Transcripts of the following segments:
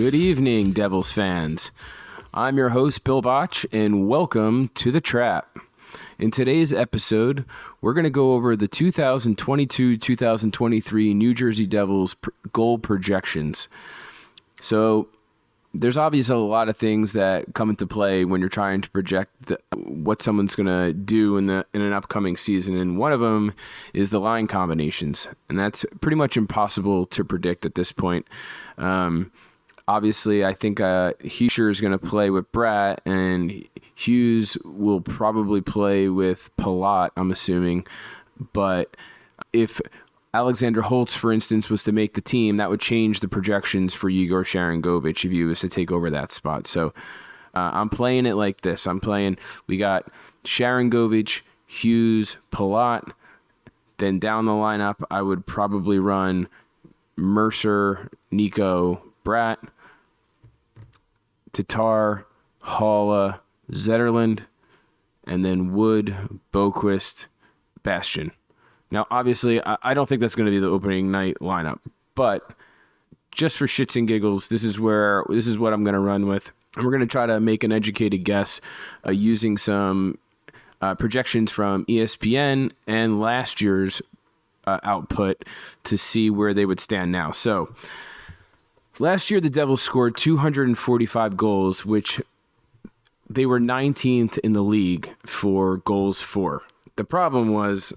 Good evening, Devils fans. I'm your host, Bill Botch, and welcome to The Trap. In today's episode, we're going to go over the 2022-2023 New Jersey Devils goal projections. So, there's obviously a lot of things that come into play when you're trying to project what someone's going to do in an upcoming season, and one of them is the line combinations, and that's pretty much impossible to predict at this point. Obviously, I think Heischer is going to play with Bratt, and Hughes will probably play with Palat, I'm assuming. But if Alexander Holtz, for instance, was to make the team, that would change the projections for Igor Sharangovich if he was to take over that spot. So I'm playing it like this. We got Sharangovich, Hughes, Palat. Then down the lineup, I would probably run Mercer, Nico, Bratt, Tatar, Haula, Zetterlund, and then Wood, Boquist, Bastian. Now, obviously, I don't think that's going to be the opening night lineup, but just for shits and giggles, this is what I'm going to run with, and we're going to try to make an educated guess using some projections from ESPN and last year's output to see where they would stand now. So, last year, the Devils scored 245 goals, which they were 19th in the league for goals for. The problem was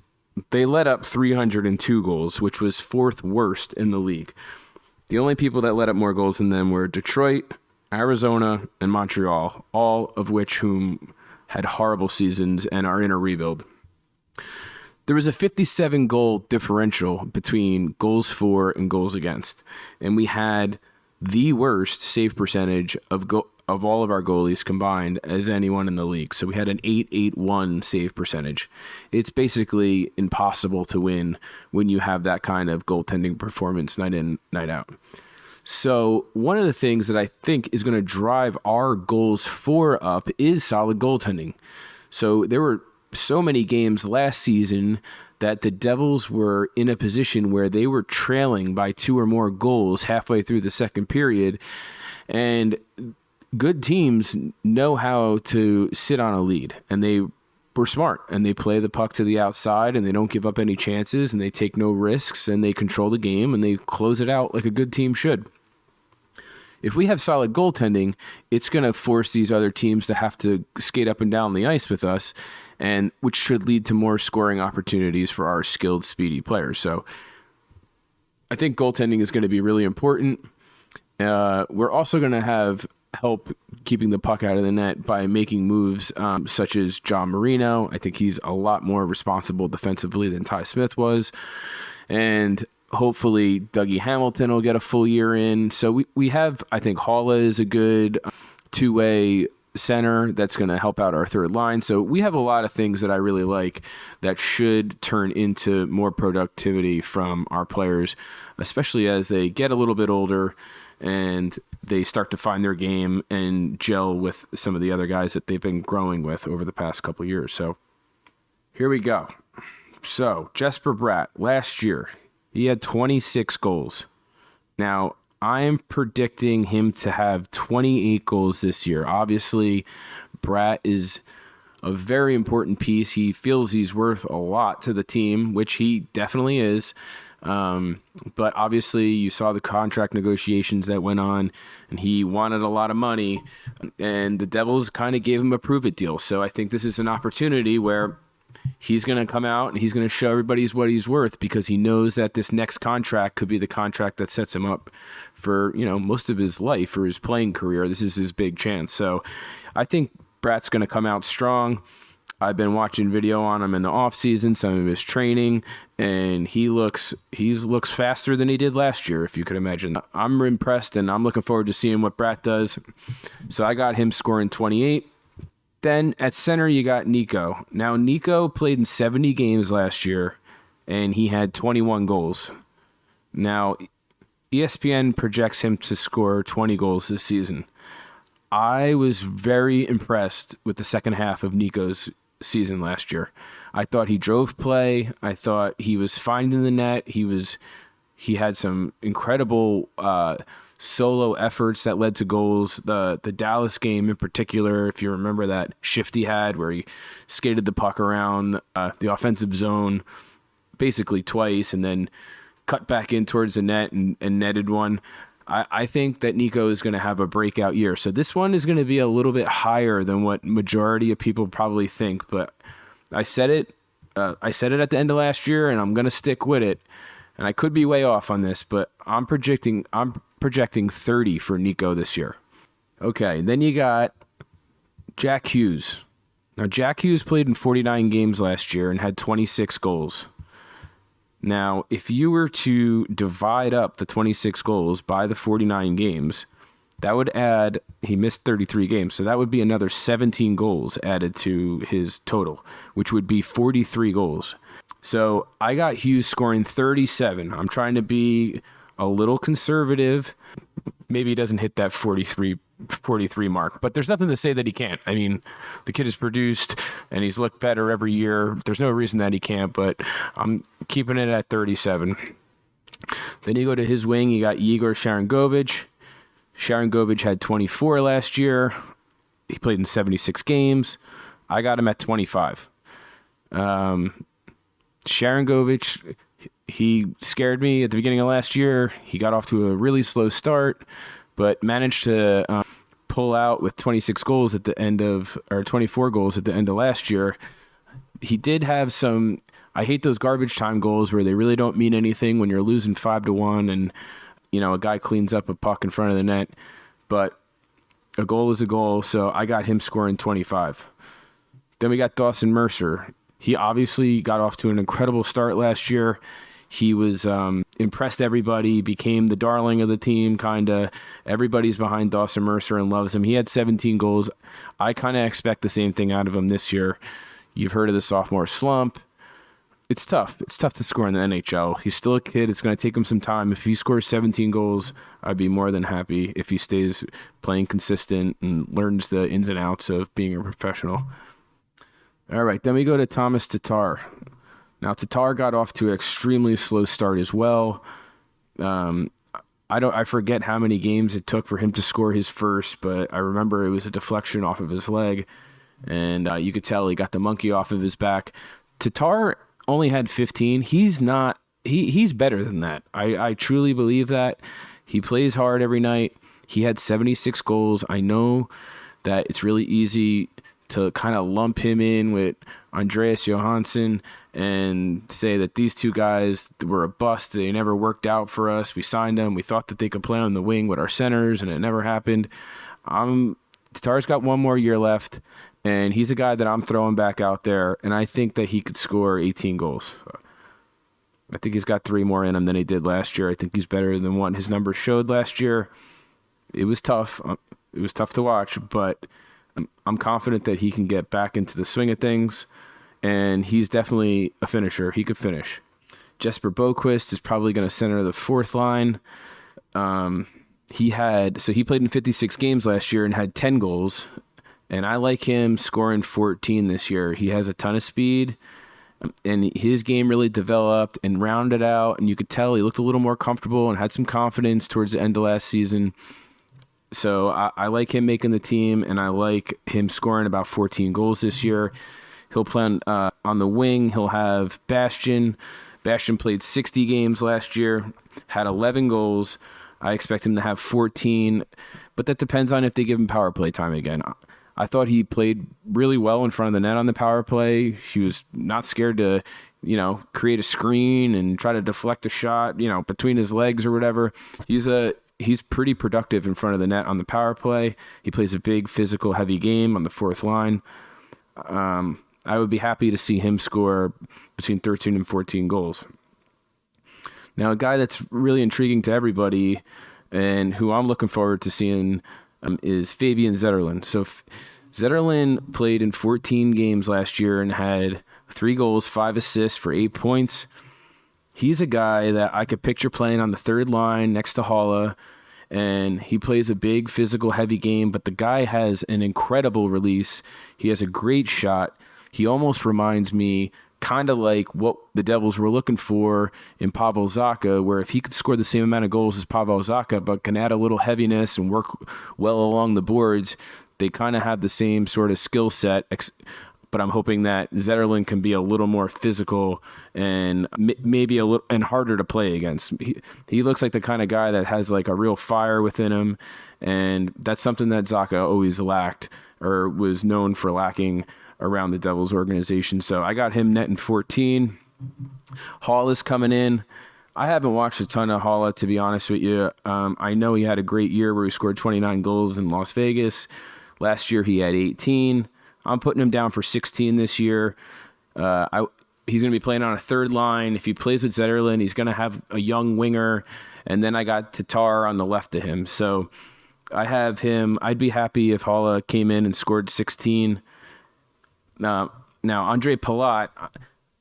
they let up 302 goals, which was fourth worst in the league. The only people that let up more goals than them were Detroit, Arizona, and Montreal, all of whom had horrible seasons and are in a rebuild. There was a 57-goal differential between goals for and goals against, and we had the worst save percentage of all of our goalies combined as anyone in the league. So we had an .881 save percentage. It's basically impossible to win when you have that kind of goaltending performance night in, night out. So one of the things that I think is going to drive our goals for up is solid goaltending. So there were so many games last season that the Devils were in a position where they were trailing by 2 or more goals halfway through the second period. And good teams know how to sit on a lead, and they were smart, and they play the puck to the outside, and they don't give up any chances, and they take no risks, and they control the game, and they close it out like a good team should. If we have solid goaltending, it's going to force these other teams to have to skate up and down the ice with us, and which should lead to more scoring opportunities for our skilled, speedy players. So I think goaltending is going to be really important. We're also going to have help keeping the puck out of the net by making moves such as John Marino. I think he's a lot more responsible defensively than Ty Smith was. And hopefully Dougie Hamilton will get a full year in. So we have, I think Haula is a good two-way center that's going to help out our third line. So we have a lot of things that I really like that should turn into more productivity from our players, especially as they get a little bit older and they start to find their game and gel with some of the other guys that they've been growing with over the past couple of years. So here we go. So Jesper Bratt, last year, he had 26 goals. Now, I am predicting him to have 28 goals this year. Obviously, Bratt is a very important piece. He feels he's worth a lot to the team, which he definitely is. But obviously, you saw the contract negotiations that went on, and he wanted a lot of money, and the Devils kind of gave him a prove-it deal. So I think this is an opportunity where he's going to come out and he's going to show everybody what he's worth, because he knows that this next contract could be the contract that sets him up for, most of his life or his playing career. This is his big chance. So I think Bratt's going to come out strong. I've been watching video on him in the offseason, some of his training, and he looks faster than he did last year, if you could imagine. I'm impressed, and I'm looking forward to seeing what Bratt does. So I got him scoring 28. Then at center, you got Nico. Now, Nico played in 70 games last year, and he had 21 goals. Now, ESPN projects him to score 20 goals this season. I was very impressed with the second half of Nico's season last year. I thought he drove play. I thought he was finding the net. He had some incredible solo efforts that led to goals. The Dallas game in particular, if you remember that shift he had where he skated the puck around the offensive zone basically twice and then cut back in towards the net and netted one. I think that Nico is going to have a breakout year. So this one is going to be a little bit higher than what majority of people probably think. But I said it at the end of last year, and I'm going to stick with it. And I could be way off on this, but I'm projecting 30 for Nico this year. Okay, then you got Jack Hughes. Now, Jack Hughes played in 49 games last year and had 26 goals. Now, if you were to divide up the 26 goals by the 49 games, that would add, he missed 33 games, so that would be another 17 goals added to his total, which would be 43 goals. So I got Hughes scoring 37. I'm trying to be a little conservative. Maybe he doesn't hit that 43 mark, but there's nothing to say that he can't. I mean, the kid has produced and he's looked better every year. There's no reason that he can't, but I'm keeping it at 37. Then you go to his wing, you got Igor Sharangovich. Sharangovich had 24 last year. He played in 76 games. I got him at 25. Sharangovich, he scared me at the beginning of last year. He got off to a really slow start, but managed to pull out with 26 goals at the end of, or 24 goals at the end of last year. He did have some, I hate those garbage time goals where they really don't mean anything when you're losing 5-1 and, you know, a guy cleans up a puck in front of the net, but a goal is a goal. So I got him scoring 25. Then we got Dawson Mercer. He obviously got off to an incredible start last year. He was impressed everybody, became the darling of the team, kind of. Everybody's behind Dawson Mercer and loves him. He had 17 goals. I kind of expect the same thing out of him this year. You've heard of the sophomore slump. It's tough. It's tough to score in the NHL. He's still a kid. It's going to take him some time. If he scores 17 goals, I'd be more than happy if he stays playing consistent and learns the ins and outs of being a professional. All right, then we go to Thomas Tatar. Now, Tatar got off to an extremely slow start as well. I forget how many games it took for him to score his first, but I remember it was a deflection off of his leg, and you could tell he got the monkey off of his back. Tatar only had 15. He's better than that. I truly believe that. He plays hard every night. He had 76 goals. I know that it's really easy to kind of lump him in with Andreas Johansson and say that these two guys were a bust. They never worked out for us. We signed them. We thought that they could play on the wing with our centers, and it never happened. Tatar's got one more year left, and he's a guy that I'm throwing back out there, and I think that he could score 18 goals. I think he's got 3 more in him than he did last year. I think he's better than what his numbers showed last year. It was tough. It was tough to watch, but I'm confident that he can get back into the swing of things, and he's definitely a finisher. He could finish. Jesper Boquist is probably going to center the fourth line. He played in 56 games last year and had 10 goals, and I like him scoring 14 this year. He has a ton of speed, and his game really developed and rounded out, and you could tell he looked a little more comfortable and had some confidence towards the end of last season. So I like him making the team, and I like him scoring about 14 goals this year. He'll play on the wing. He'll have Bastian. Bastian played 60 games last year, had 11 goals. I expect him to have 14, but that depends on if they give him power play time again. I thought he played really well in front of the net on the power play. He was not scared to, create a screen and try to deflect a shot, between his legs or whatever. He's pretty productive in front of the net on the power play. He plays a big, physical, heavy game on the fourth line. I would be happy to see him score between 13 and 14 goals. Now, a guy that's really intriguing to everybody and who I'm looking forward to seeing is Fabian Zetterlund. So Zetterlund played in 14 games last year and had 3 goals, 5 assists for 8 points. He's a guy that I could picture playing on the third line next to Haula, and he plays a big, physical, heavy game, but the guy has an incredible release. He has a great shot. He almost reminds me kind of like what the Devils were looking for in Pavel Zacha, where if he could score the same amount of goals as Pavel Zacha, but can add a little heaviness and work well along the boards, they kind of have the same sort of skill set. But I'm hoping that Zetterlund can be a little more physical and maybe a little and harder to play against. He looks like the kind of guy that has like a real fire within him, and that's something that Zacha always lacked or was known for lacking around the Devils organization. So I got him netting 14. Hall is coming in. I haven't watched a ton of Halla, to be honest with you. I know he had a great year where he scored 29 goals in Las Vegas. Last year he had 18. I'm putting him down for 16 this year. He's going to be playing on a third line. If he plays with Zetterlund, he's going to have a young winger. And then I got Tatar on the left of him. So I have him. I'd be happy if Halla came in and scored 16. Now Andre Palat,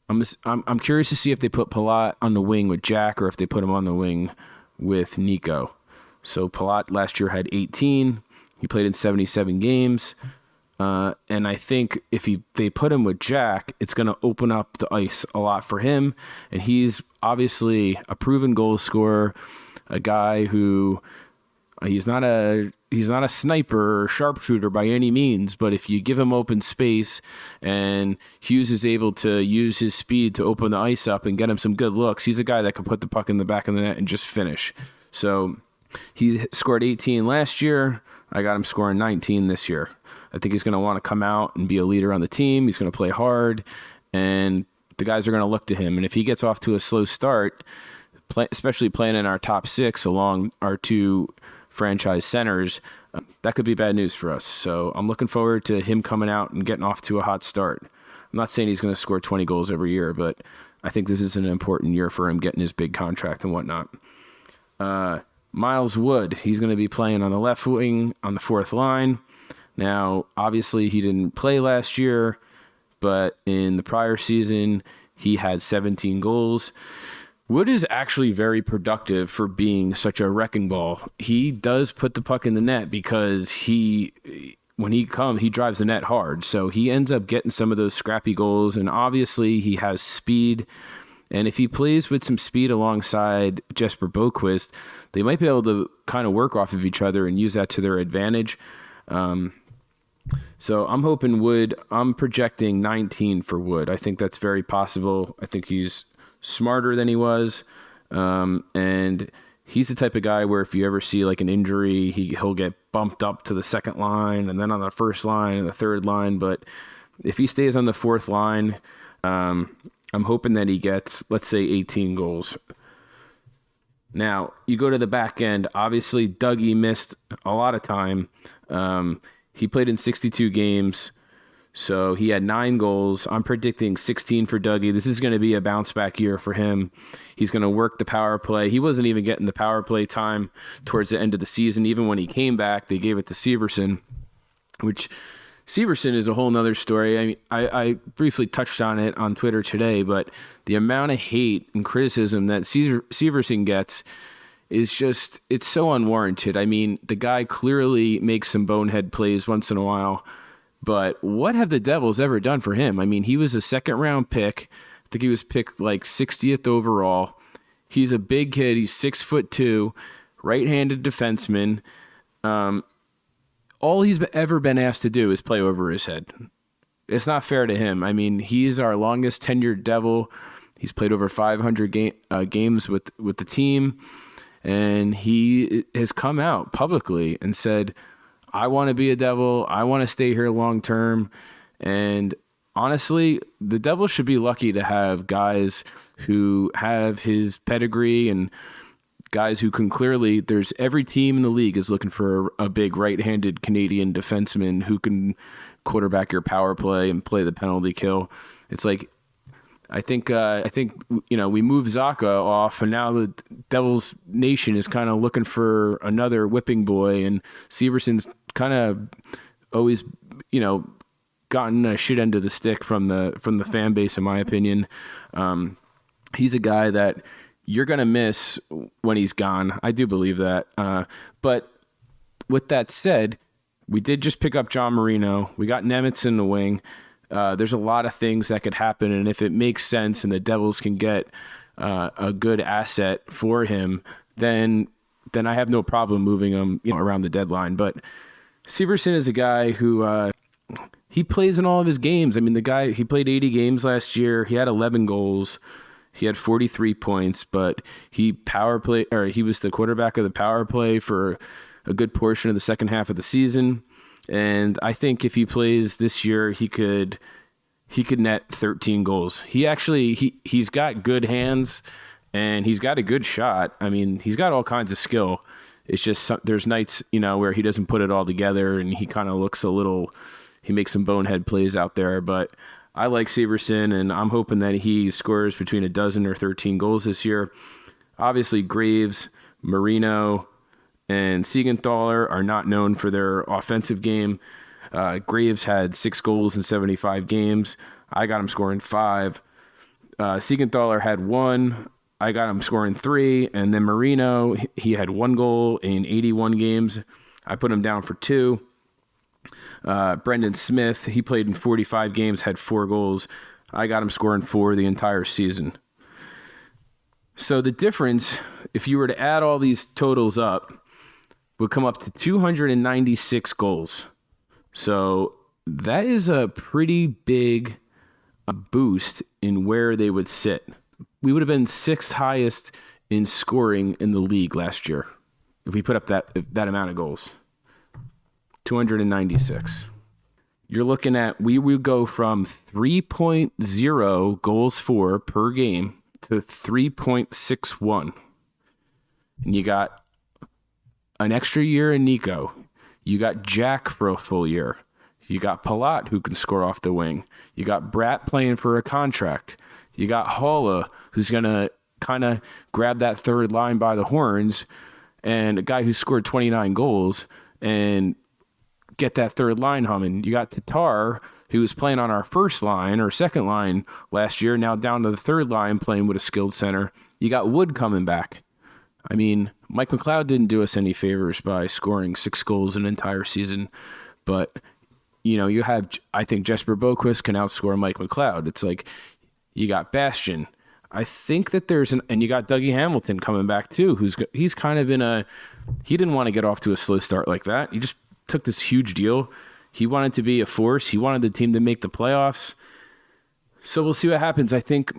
I'm curious to see if they put Palat on the wing with Jack or if they put him on the wing with Nico. So Palat last year had 18. He played in 77 games. And I think if they put him with Jack, it's going to open up the ice a lot for him. And he's obviously a proven goal scorer, a guy who he's not a sniper or sharpshooter by any means, but if you give him open space and Hughes is able to use his speed to open the ice up and get him some good looks, he's a guy that can put the puck in the back of the net and just finish. So he scored 18 last year. I got him scoring 19 this year. I think he's going to want to come out and be a leader on the team. He's going to play hard, and the guys are going to look to him. And if he gets off to a slow start, especially playing in our top six along our two franchise centers, that could be bad news for us. So I'm looking forward to him coming out and getting off to a hot start. I'm not saying he's going to score 20 goals every year, but I think this is an important year for him getting his big contract and whatnot. Miles Wood, he's going to be playing on the left wing on the fourth line. Now, obviously, he didn't play last year, but in the prior season, he had 17 goals. Wood is actually very productive for being such a wrecking ball. He does put the puck in the net because when he comes, he drives the net hard. So he ends up getting some of those scrappy goals, and obviously he has speed. And if he plays with some speed alongside Jesper Boquist, they might be able to kind of work off of each other and use that to their advantage. So I'm hoping Wood, I'm projecting 19 for Wood. I think that's very possible. I think he's smarter than he was. And he's the type of guy where if you ever see like an injury, he'll get bumped up to the second line and then on the first line and the third line. But if he stays on the fourth line, I'm hoping that he gets, let's say, 18 goals. Now, you go to the back end. Obviously, Dougie missed a lot of time. He played in 62 games, so he had 9 goals. I'm predicting 16 for Dougie. This is going to be a bounce-back year for him. He's going to work the power play. He wasn't even getting the power play time towards the end of the season. Even when he came back, they gave it to Severson, which Severson is a whole nother story. I mean, I briefly touched on it on Twitter today, but the amount of hate and criticism that Severson gets is just, it's so unwarranted. I mean, the guy clearly makes some bonehead plays once in a while, but what have the Devils ever done for him? I mean, he was a second-round pick. I think he was picked like 60th overall. He's a big kid. He's 6'2", right-handed defenseman. All he's ever been asked to do is play over his head. It's not fair to him. I mean, he's our longest tenured Devil. He's played over 500 games with the team, and he has come out publicly and said, I want to be a Devil. I want to stay here long term. And honestly, the Devils should be lucky to have guys who have his pedigree and guys who can clearly, there's every team in the league is looking for a big right-handed Canadian defenseman who can quarterback your power play and play the penalty kill. It's like, I think we moved Zacha off, and now the Devils Nation is kind of looking for another whipping boy, and Severson's kind of always, gotten a shit end of the stick from the fan base, in my opinion. He's a guy that you're going to miss when he's gone. I do believe that. But with that said, we did just pick up John Marino. We got Nemitz in the wing. There's a lot of things that could happen, and if it makes sense and the Devils can get a good asset for him, then I have no problem moving him, around the deadline. But Severson is a guy who he plays in all of his games. I mean, he played 80 games last year. He had 11 goals. He had 43 points, but he was the quarterback of the power play for a good portion of the second half of the season. And I think if he plays this year, he could net 13 goals. He's got good hands and he's got a good shot. I mean, he's got all kinds of skill. It's just there's nights, where he doesn't put it all together and he kind of looks he makes some bonehead plays out there, but I like Severson, and I'm hoping that he scores between 12 or 13 goals this year. Obviously, Graves, Marino, and Siegenthaler are not known for their offensive game. Graves had 6 goals in 75 games. I got him scoring 5. Siegenthaler had 1. I got him scoring 3. And then Marino, he had 1 goal in 81 games. I put him down for 2. Brendan Smith, he played in 45 games, had 4 goals. I got him scoring 4 the entire season. So the difference, if you were to add all these totals up, would come up to 296 goals. So that is a pretty big boost in where they would sit. We would have been 6th highest in scoring in the league last year if we put up that amount of goals. 296. You're looking at, we would go from 3.0 goals for per game to 3.61. And you got an extra year in Nico. You got Jack for a full year. You got Palat, who can score off the wing. You got Bratt playing for a contract. You got Holla, who's going to kind of grab that third line by the horns, and a guy who scored 29 goals and get that third line humming. You got Tatar, who was playing on our first line or second line last year, now down to the third line playing with a skilled center. You got Wood coming back. I mean, Mike McLeod didn't do us any favors by scoring 6 goals an entire season, but you have, I think Jesper Boquist can outscore Mike McLeod. It's like you got Bastian. I think that and you got Dougie Hamilton coming back too, he's kind of he didn't want to get off to a slow start like that. He just took this huge deal. He wanted to be a force. He wanted the team to make the playoffs. So we'll see what happens. I think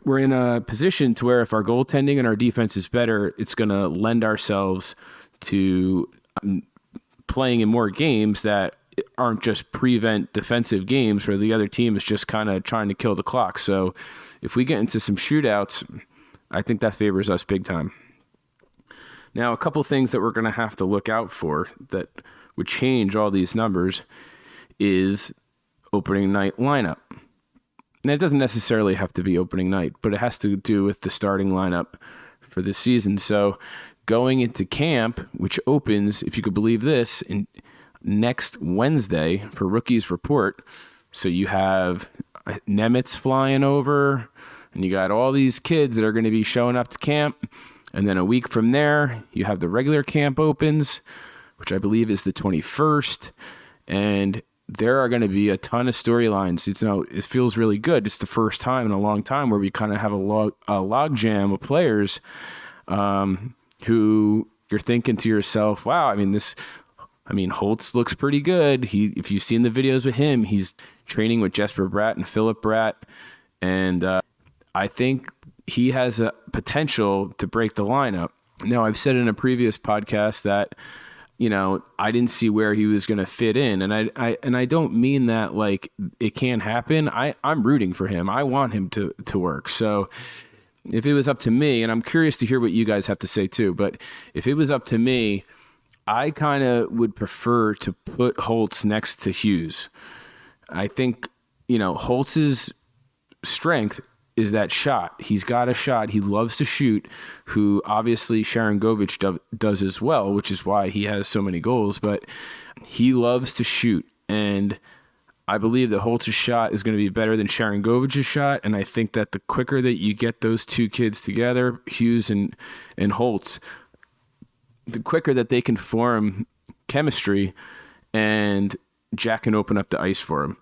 we're in a position to where if our goaltending and our defense is better, it's going to lend ourselves to playing in more games that aren't just prevent defensive games where the other team is just kind of trying to kill the clock. So if we get into some shootouts, I think that favors us big time. Now, a couple things that we're going to have to look out for that would change all these numbers is opening night lineup. And it doesn't necessarily have to be opening night, but it has to do with the starting lineup for this season. So going into camp, which opens, if you could believe this, next Wednesday for Rookies Report. So you have Nemitz flying over, and you got all these kids that are going to be showing up to camp. And then a week from there, you have the regular camp opens, which I believe is the 21st. And there are going to be a ton of storylines. It feels really good. It's the first time in a long time where we kind of have a log jam of players who you're thinking to yourself, wow, Holtz looks pretty good. If you've seen the videos with him, he's training with Jesper Bratt and Philip Bratt. And I think he has a potential to break the lineup. Now, I've said in a previous podcast that, I didn't see where he was going to fit in. And I don't mean that like it can't happen. I'm rooting for him. I want him to work. So if it was up to me, and I'm curious to hear what you guys have to say too, but if it was up to me, I kind of would prefer to put Holtz next to Hughes. I think, Holtz's strength is that shot. He's got a shot. He loves to shoot, who obviously Sharon Govich does as well, which is why he has so many goals, but he loves to shoot. And I believe that Holtz's shot is going to be better than Sharon Govich's shot. And I think that the quicker that you get those two kids together, Hughes and Holtz, the quicker that they can form chemistry and Jack can open up the ice for him.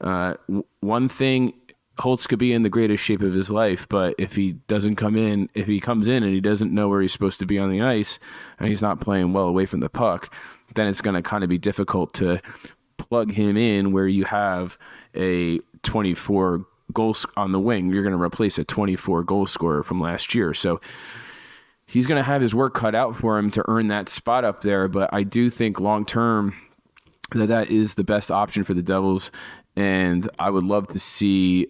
One thing, Holtz could be in the greatest shape of his life, but if he comes in and he doesn't know where he's supposed to be on the ice and he's not playing well away from the puck, then it's going to kind of be difficult to plug him in where you have a 24 goals on the wing. You're going to replace a 24 goal scorer from last year. So he's going to have his work cut out for him to earn that spot up there. But I do think long term that is the best option for the Devils. And I would love to see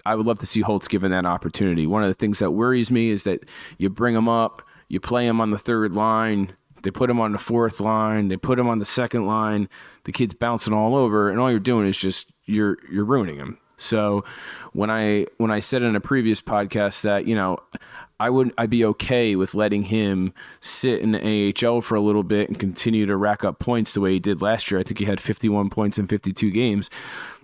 Holtz given that opportunity. One of the things that worries me is that you bring him up, you play him on the third line, they put him on the fourth line, they put him on the second line, the kid's bouncing all over, and all you're doing is just you're ruining him. So when I said in a previous podcast that, I'd be okay with letting him sit in the AHL for a little bit and continue to rack up points the way he did last year. I think he had 51 points in 52 games.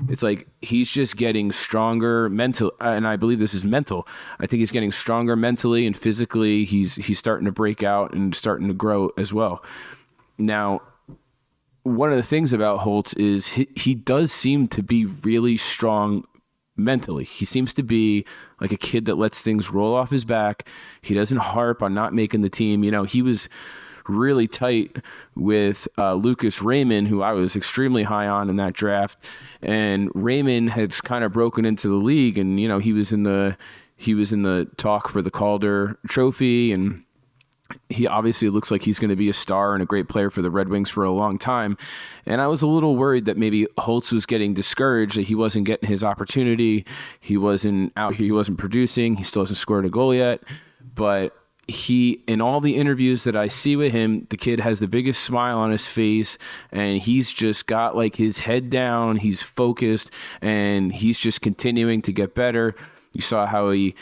It's like he's just getting stronger mental, and I believe this is mental. I think he's getting stronger mentally and physically. He's starting to break out and starting to grow as well. Now, one of the things about Holtz is he does seem to be really strong mentally. He seems to be like a kid that lets things roll off his back. He doesn't harp on not making the team. He was really tight with Lucas Raymond, who I was extremely high on in that draft. And Raymond has kind of broken into the league, and he was in the talk for the Calder Trophy, and he obviously looks like he's going to be a star and a great player for the Red Wings for a long time. And I was a little worried that maybe Holtz was getting discouraged, that he wasn't getting his opportunity. He wasn't out here. He wasn't producing. He still hasn't scored a goal yet. But in all the interviews that I see with him, the kid has the biggest smile on his face, and he's just got like his head down. He's focused, and he's just continuing to get better. You saw how he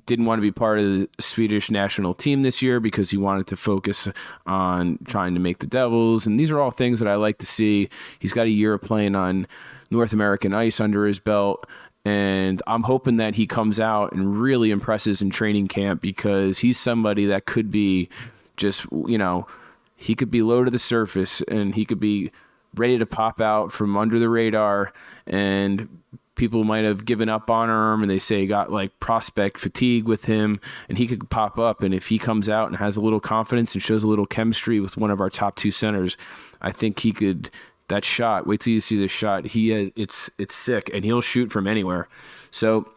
didn't want to be part of the Swedish national team this year because he wanted to focus on trying to make the Devils. And these are all things that I like to see. He's got a year of playing on North American ice under his belt. And I'm hoping that he comes out and really impresses in training camp, because he's somebody that could be just, he could be low to the surface and he could be ready to pop out from under the radar, and people might have given up on him, and they say he got like prospect fatigue with him, and he could pop up. And if he comes out and has a little confidence and shows a little chemistry with one of our top two centers, I think he could. That shot, wait till you see the shot. It's sick, and he'll shoot from anywhere. So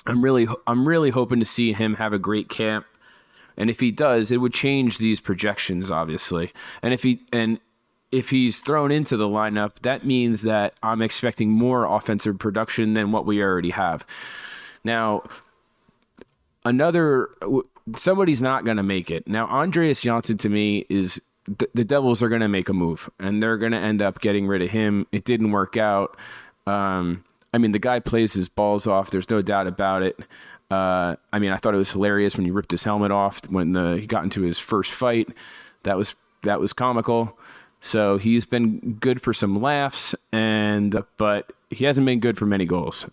I'm really hoping to see him have a great camp. And if he does, it would change these projections, obviously. And if he's thrown into the lineup, that means that I'm expecting more offensive production than what we already have. Now, somebody's not going to make it. Now, Andreas Janssen, to me, is the Devils are going to make a move, and they're going to end up getting rid of him. It didn't work out. The guy plays his balls off. There's no doubt about it. I thought it was hilarious when he ripped his helmet off when he got into his first fight. That was comical. So he's been good for some laughs, but he hasn't been good for many goals.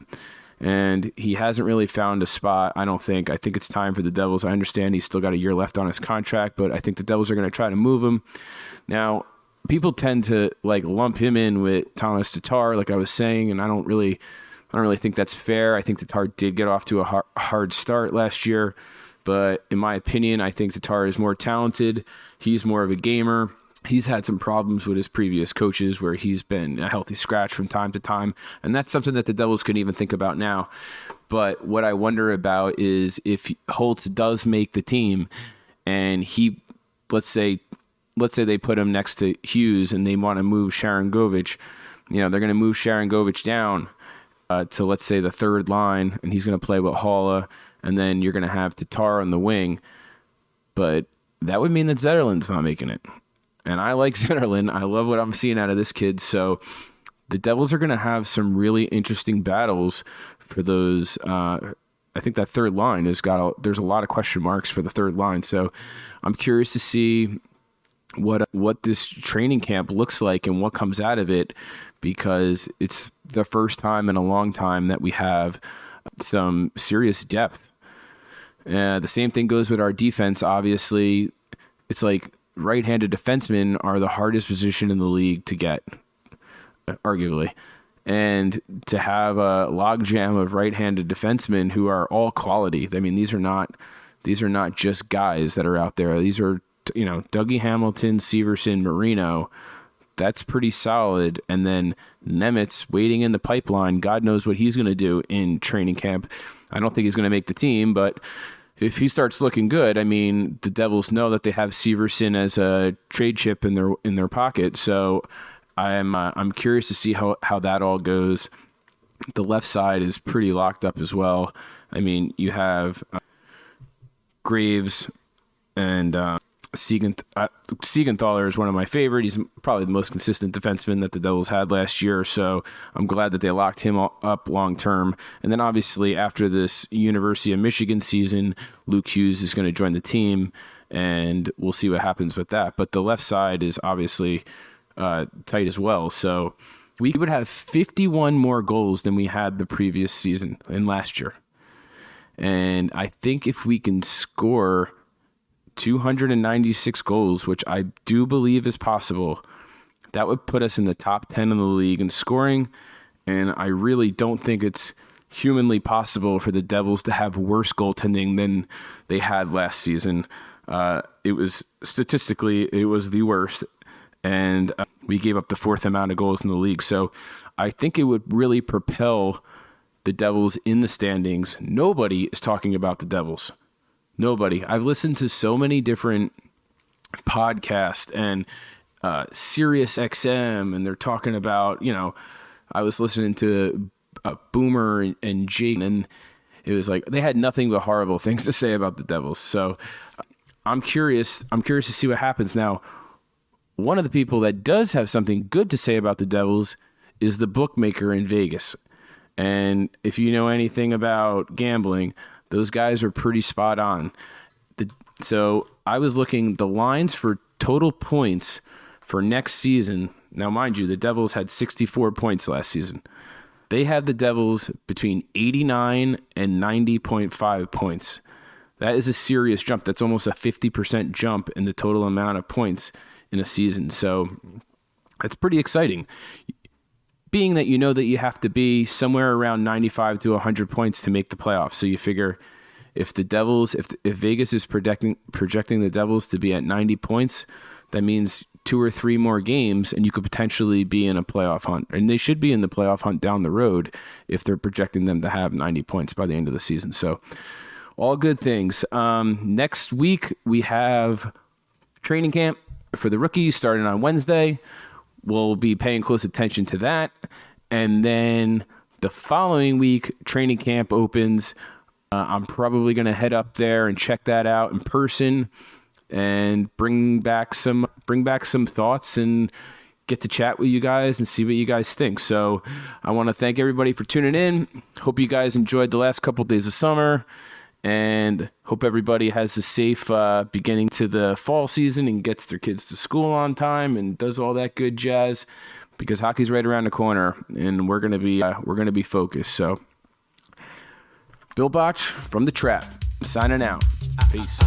And he hasn't really found a spot, I don't think. I think it's time for the Devils. I understand he's still got a year left on his contract, but I think the Devils are going to try to move him. Now, people tend to lump him in with Thomas Tatar, like I was saying, and I don't really think that's fair. I think Tatar did get off to a hard start last year, but in my opinion, I think Tatar is more talented. He's more of a gamer. He's had some problems with his previous coaches where he's been a healthy scratch from time to time, and that's something that the Devils couldn't even think about now. But what I wonder about is if Holtz does make the team, and let's say they put him next to Hughes and they want to move Sharangovich, they're going to move Sharangovich down to, let's say, the third line, and he's going to play with Haula, and then you're going to have Tatar on the wing. But that would mean that Zetterlund's not making it. And I like Zetterlund. I love what I'm seeing out of this kid. So the Devils are going to have some really interesting battles for those. I think that third line there's a lot of question marks for the third line. So I'm curious to see what this training camp looks like and what comes out of it, because it's the first time in a long time that we have some serious depth. The same thing goes with our defense. Obviously, it's like right-handed defensemen are the hardest position in the league to get. arguably. And to have a logjam of right-handed defensemen who are all quality. I mean, these are not just guys that are out there. These are, Dougie Hamilton, Severson, Marino. That's pretty solid. And then Nemitz waiting in the pipeline. God knows what he's going to do in training camp. I don't think he's going to make the team, but if he starts looking good, I mean, the Devils know that they have Severson as a trade chip in their pocket. So I'm curious to see how that all goes. The left side is pretty locked up as well. I mean, you have Graves and Siegenthaler is one of my favorite. He's probably the most consistent defenseman that the Devils had last year, so I'm glad that they locked him up long term. And then obviously after this University of Michigan season, Luke Hughes is going to join the team, and we'll see what happens with that. But the left side is obviously tight as well. So we would have 51 more goals than we had the previous season and last year. And I think if we can score 296 goals, which I do believe is possible, that would put us in the top 10 in the league in scoring. And I really don't think it's humanly possible for the Devils to have worse goaltending than they had last season. It was the worst. And we gave up the fourth amount of goals in the league. So I think it would really propel the Devils in the standings. Nobody is talking about the Devils. Nobody. I've listened to so many different podcasts and Sirius XM, and they're talking about, I was listening to Boomer and Jake, and it was like they had nothing but horrible things to say about the Devils. So I'm curious to see what happens. Now, one of the people that does have something good to say about the Devils is the bookmaker in Vegas. And if you know anything about gambling, those guys are pretty spot on. So I was looking the lines for total points for next season. Now, mind you, the Devils had 64 points last season. They had the Devils between 89 and 90.5 points. That is a serious jump. That's almost a 50% jump in the total amount of points in a season. So that's pretty exciting. Being that you know that you have to be somewhere around 95 to 100 points to make the playoffs. So you figure if the Devils, if Vegas is projecting the Devils to be at 90 points, that means 2 or 3 more games and you could potentially be in a playoff hunt. And they should be in the playoff hunt down the road if they're projecting them to have 90 points by the end of the season. So all good things. Next week we have training camp for the rookies starting on Wednesday. We'll be paying close attention to that. And then the following week, training camp opens. I'm probably going to head up there and check that out in person and bring back some thoughts and get to chat with you guys and see what you guys think. So I want to thank everybody for tuning in. Hope you guys enjoyed the last couple of days of summer, and hope everybody has a safe beginning to the fall season and gets their kids to school on time and does all that good jazz, because hockey's right around the corner and we're gonna be focused. So, Bill Botch from the Trap signing out. Peace.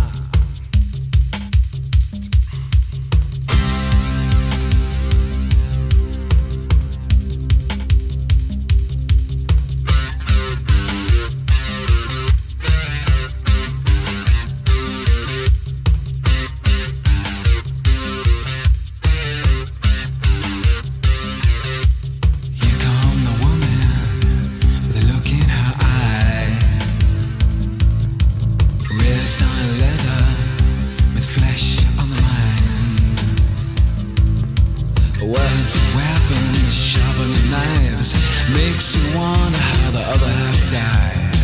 Makes you wonder how the other half died.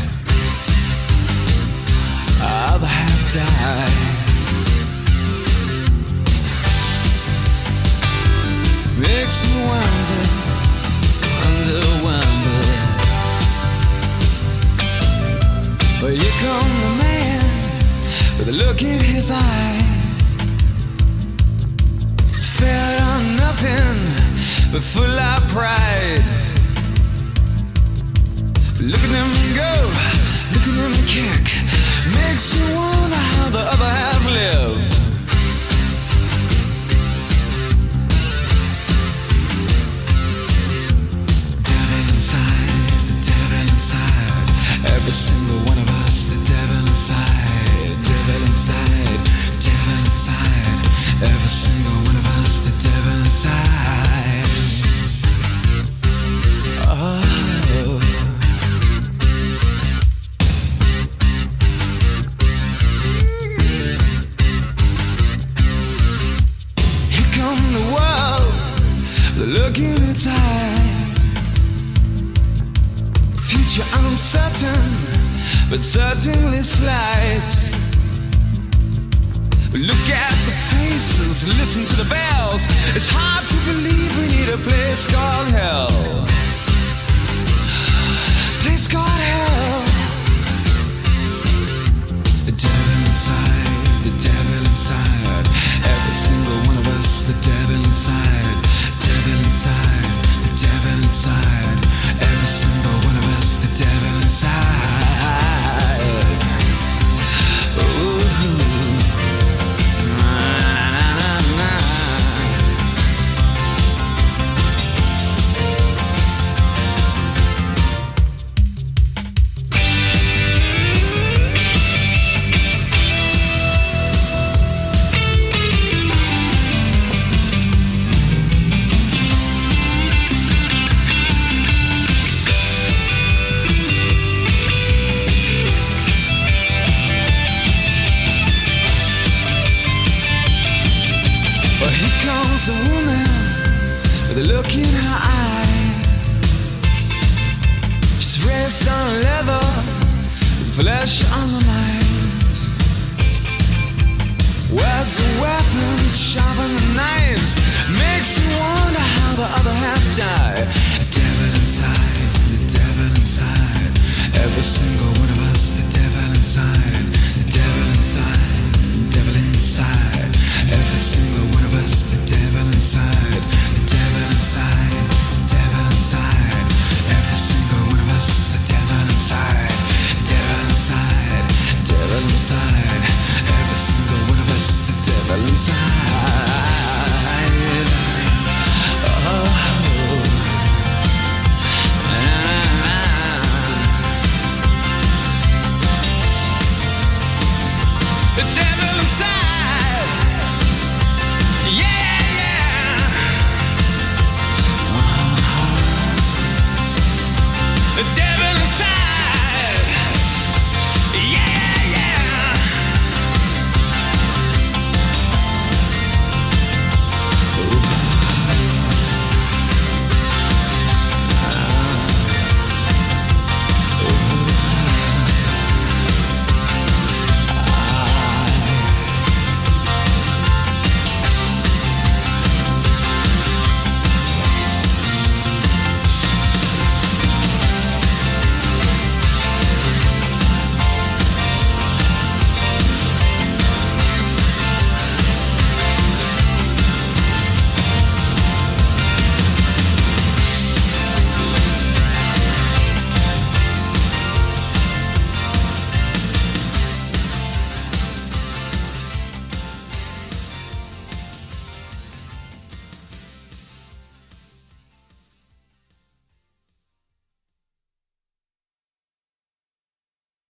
Other half died. Makes you wonder. But here come the man with a look in his eye. It's fair on nothing but full of pride. Look at them go, look at them kick. Makes you wonder how the other half live. every single one of us, the devil inside, devil inside, devil inside. Every single one of us, the devil inside. Oh. Here come the world, they're looking at time. Future uncertain, but certainly slight. Look at the faces, listen to the bells. It's hard to believe we need a place called hell. Place called hell. The devil inside, the devil inside. Every single one of us, the devil inside, devil inside, the devil inside. Every single one of us, the devil inside. Ooh. A woman with a look in her eye. She's raised on leather, with flesh on the mind. Words and weapons, sharper than knives. Makes you wonder how the other half died. The devil inside, the devil inside. Every single